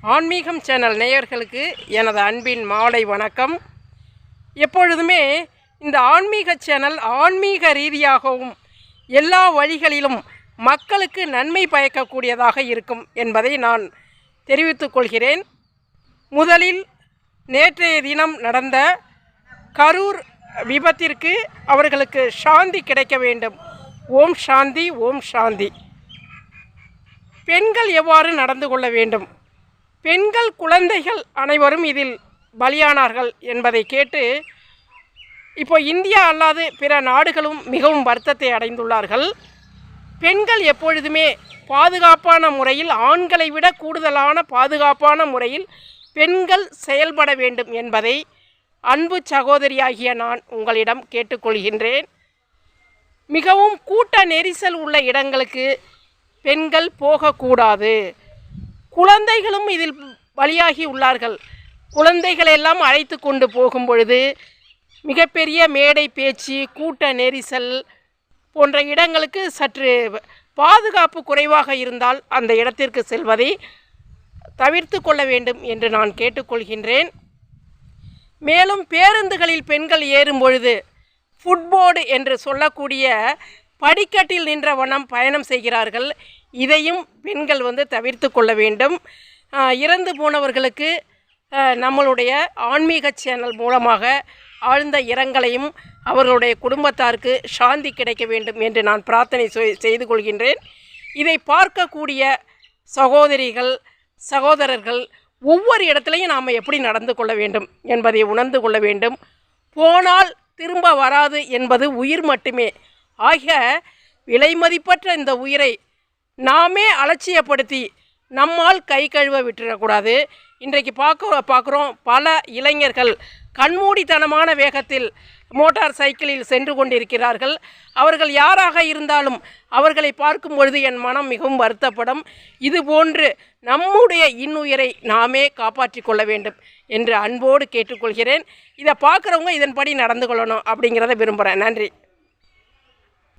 ஆன்மீகம் சேனல் நேயர்களுக்கு எனது அன்பின் மாலை வணக்கம். எப்பொழுதுமே இந்த ஆன்மீக சேனல் ஆன்மீக ரீதியாகவும் எல்லா வழிகளிலும் மக்களுக்கு நன்மை பயக்கக்கூடியதாக இருக்கும் என்பதை நான் தெரிவித்துக் கொள்கிறேன். முதலில் நேற்றைய தினம் நடந்த கரூர் விபத்திற்கு அவர்களுக்கு சாந்தி கிடைக்க வேண்டும். ஓம் சாந்தி, ஓம் சாந்தி. பெண்கள் எவ்வாறு நடந்து கொள்ள வேண்டும், பெண்கள் குழந்தைகள் அனைவரும் இதில் பலியானார்கள் என்பதை கேட்டு இப்போ இந்தியா அல்லாது பிற நாடுகளும் மிகவும் வருத்தத்தை அடைந்துள்ளார்கள். பெண்கள் எப்பொழுதுமே பாதுகாப்பான முறையில், ஆண்களை விட கூடுதலான பாதுகாப்பான முறையில் பெண்கள் செயல்பட வேண்டும் என்பதை அன்பு சகோதரியாகிய நான் உங்களிடம் கேட்டுக்கொள்கின்றேன். மிகவும் கூட்ட நெரிசல் உள்ள இடங்களுக்கு பெண்கள் போகக்கூடாது. குழந்தைகளும் இதில் பலியாகி உள்ளார்கள். குழந்தைகளெல்லாம் அழைத்து கொண்டு போகும் பொழுது மிகப்பெரிய மேடை பேச்சு, கூட்ட நெரிசல் போன்ற இடங்களுக்கு சற்று பாதுகாப்பு குறைவாக இருந்தால் அந்த இடத்திற்கு செல்வதை தவிர்த்து கொள்ள வேண்டும் என்று நான் கேட்டுக்கொள்கின்றேன். மேலும் பேருந்துகளில் பெண்கள் ஏறும் பொழுது ஃபுட்போர்டு என்று சொல்லக்கூடிய படிக்கட்டில் நின்ற வண்ணம் பயணம் செய்கிறார்கள். இதையும் பெண்கள் தவிர்த்து கொள்ள வேண்டும். இறந்து போனவர்களுக்கு நம்மளுடைய ஆன்மீக சேனல் மூலமாக ஆழ்ந்த இரங்கலையும் அவர்களுடைய குடும்பத்தாருக்கு சாந்தி கிடைக்க வேண்டும் என்று நான் பிரார்த்தனை செய்து கொள்கின்றேன். இதை பார்க்கக்கூடிய சகோதரிகள், சகோதரர்கள் ஒவ்வொரு இடத்துலையும் நாம் எப்படி நடந்து கொள்ள வேண்டும் என்பதை உணர்ந்து கொள்ள வேண்டும். போனால் திரும்ப வராது என்பது உயிர் மட்டுமே. ஆக விலை மதிப்பற்ற இந்த உயிரை நாமே அலட்சியப்படுத்தி நம்மால் கை கழுவ விட்டுறக்கூடாது. இன்றைக்கு பார்க்குறோம் பல இளைஞர்கள் கண்மூடித்தனமான வேகத்தில் மோட்டார் சைக்கிளில் சென்று கொண்டிருக்கிறார்கள். அவர்கள் யாராக இருந்தாலும் அவர்களை பார்க்கும் பொழுது என் மனம் மிகவும் வருத்தப்படும். இதுபோன்று நம்முடைய இன்னுயிரை நாமே காப்பாற்றி கொள்ள வேண்டும் என்று அன்போடு கேட்டுக்கொள்கிறேன். இதை பார்க்குறவங்க இதன்படி நடந்து கொள்ளணும் அப்படிங்கிறத விரும்புகிறேன். நன்றி.